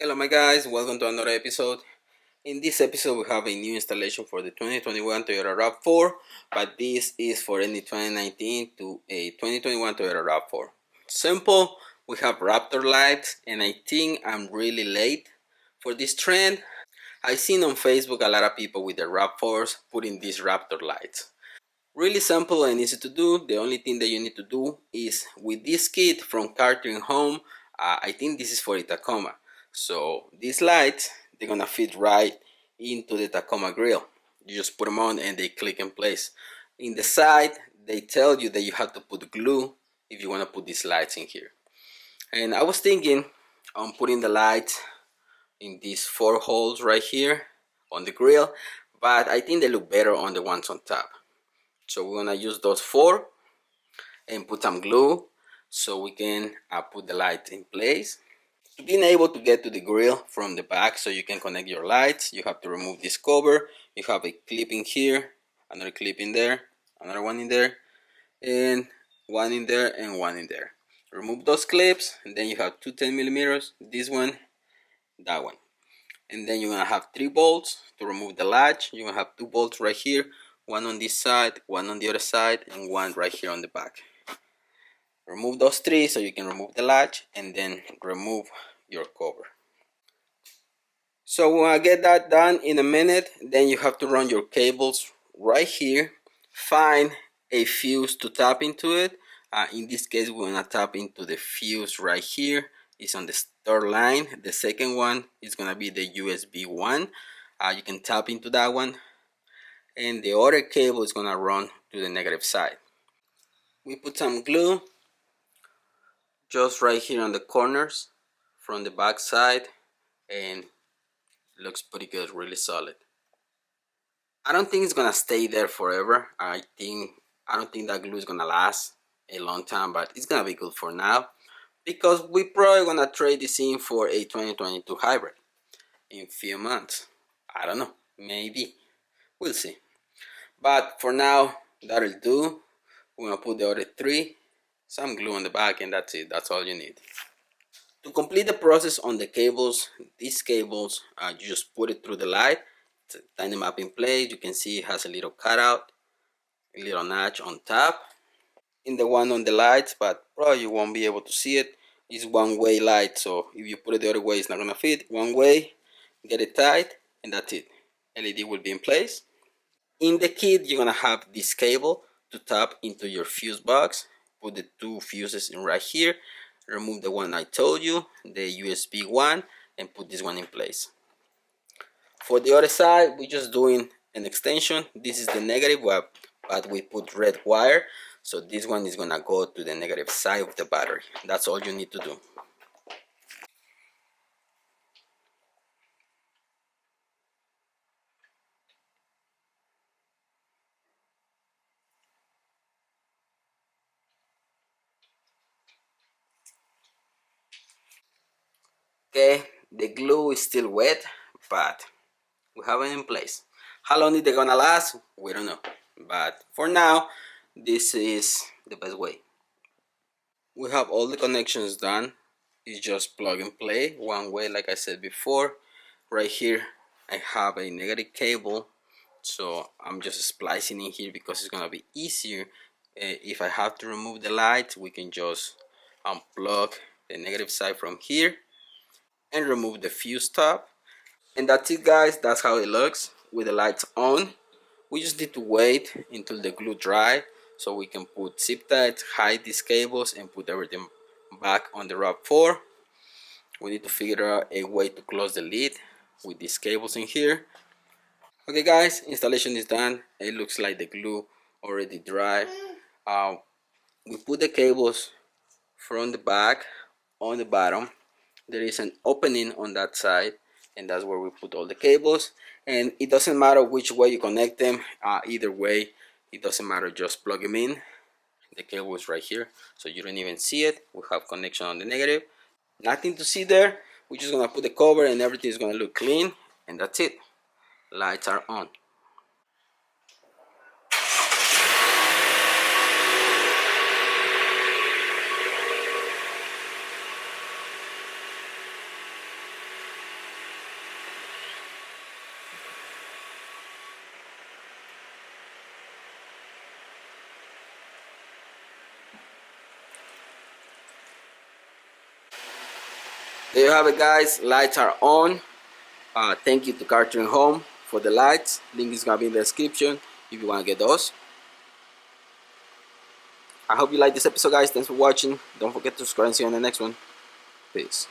Hello my guys, welcome to another episode. In this episode we have a new installation for the 2021 Toyota RAV4, but this is for any 2019 to a 2021 Toyota RAV4. Simple, we have Raptor lights and I think I'm really late for this trend. I've seen on Facebook a lot of people with their RAV4s putting these Raptor lights. Really simple and easy to do. The only thing that you need to do is with this kit from Cartrimhome, I think this is for a Tacoma. So these lights, they're gonna fit right into the Tacoma grill. You just put them on and they click in place. In the side, they tell you that you have to put glue if you wanna put these lights in here. And I was thinking on putting the lights in these 4 holes right here on the grill, but I think they look better on the ones on top. So we're gonna use those 4 and put some glue so we can put the light in place. Being able to get to the grill from the back so you can connect your lights, you have to remove this cover. You have a clip in here, another clip in there, another one in there, and one in there and one in there. Remove those clips and then you have 2 10mm, this one, that one. And then you're gonna have 3 bolts to remove the latch. You're gonna have 2 bolts right here, one on this side, one on the other side, and one right here on the back. Remove those 3 so you can remove the latch and then remove your cover. So when I get that done in a minute, then you have to run your cables right here. Find a fuse to tap into it. In this case, we're gonna tap into the fuse right here. It's on the 3rd line. The second one is gonna be the USB 1. You can tap into that one, and the other cable is gonna run to the negative side. We put some glue just right here on the corners from the back side, and it looks pretty good, really solid. I don't think it's gonna stay there forever. I don't think that glue is gonna last a long time, but it's gonna be good for now because we probably gonna trade this in for a 2022 hybrid in a few months. I don't know, maybe, we'll see. But for now, that'll do. We're gonna put the other 3, some glue on the back, and that's it. That's all you need. To complete the process on the cables, these cables, you just put it through the light, tighten them up in place. You can see it has a little cutout, a little notch on top. In the one on the lights, but probably you won't be able to see it. It's one-way light, so if you put it the other way, it's not gonna fit. One way, get it tight, and that's it. LED will be in place. In the kit, you're gonna have this cable to tap into your fuse box. Put the 2 fuses in right here. Remove the one I told you, the USB 1, and put this one in place. For the other side, we're just doing an extension. This is the negative, but we put red wire. So this one is gonna go to the negative side of the battery. That's all you need to do. Okay, the glue is still wet, but we have it in place. How long is it gonna last? We don't know. But for now, this is the best way. We have all the connections done. It's just plug and play one way, like I said before. Right here I have a negative cable, so I'm just splicing in here because it's gonna be easier. If I have to remove the light, we can just unplug the negative side from here and remove the fuse top, and that's it guys. That's how it looks with the lights on. We just need to wait until the glue dry so we can put zip ties, hide these cables, and put everything back on the RAV4. We need to figure out a way to close the lid with these cables in here. Okay guys, installation is done. It looks like the glue already dry. We put the cables from the back on the bottom. There is an opening on that side, and that's where we put all the cables. And it doesn't matter which way you connect them, either way it doesn't matter, just plug them in. The cable is right here, so you don't even see it. We have connection on the negative, nothing to see there. We're just gonna put the cover and everything is gonna look clean, and that's it. Lights are on. There you have it, guys. Lights are on. Thank you to Cartrimhome for the lights. Link is gonna be in the description if you wanna get those. I hope you like this episode, guys. Thanks for watching. Don't forget to subscribe and see you on the next one. Peace.